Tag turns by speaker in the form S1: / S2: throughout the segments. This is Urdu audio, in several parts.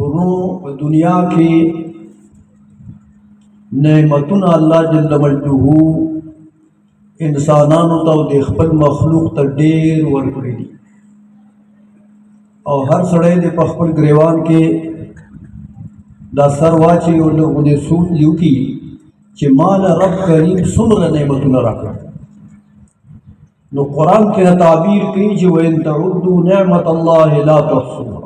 S1: ورنو دنیا کی نعمتنا اللہ جل مجدہ انسانانو ته او د خپل مخلوق ته ډېر ورکړي دي، او هر سړی د په خپل ګریوان کې دا سر واچي او د سوچ وکړي چې مال رب کریم څومره نعمتونه راکړي. نو قرآن کې تعبیر کوي چې وَإِن تَعُدُّوا نِعْمَةَ اللَّهِ لَا تُحْصُوهَا،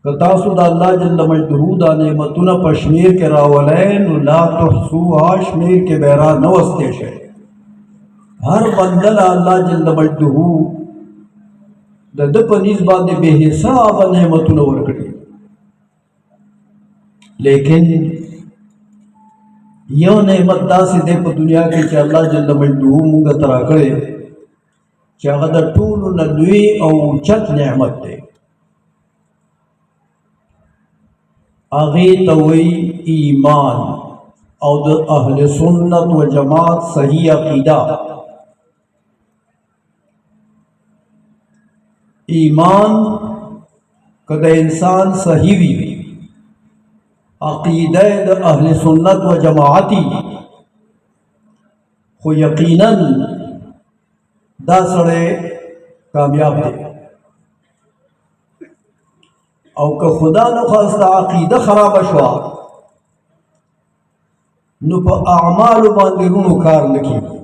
S1: که تاسو د الله جل مجدہ دا نعمتونه په شمیر کې راولئ نو لا تحصوها، شمیر کې به را نه وستی شئ. هر بنده له الله جل مجدہ د ده په نیز باندې بې حسابه نعمتونه ورکړي، لیکن یو نعمت داسې دی په دنیا کې چې الله جل مجدہ مونږ ته راکړی چې هغه د ټولو نه لوی او اوچت نعمت دی. هغې ته وایي ایمان او د اهل سنت و جماعت صحیح عقیده. ایمان که د انسان صحیح وي، عقیده د اهل سنت و جماعتی، خو یقینا دا سړی کامیاب دی. او که خدا نخواست عقیده خراب شوا نو په اعمالو باندې رونو کار نه کیږي.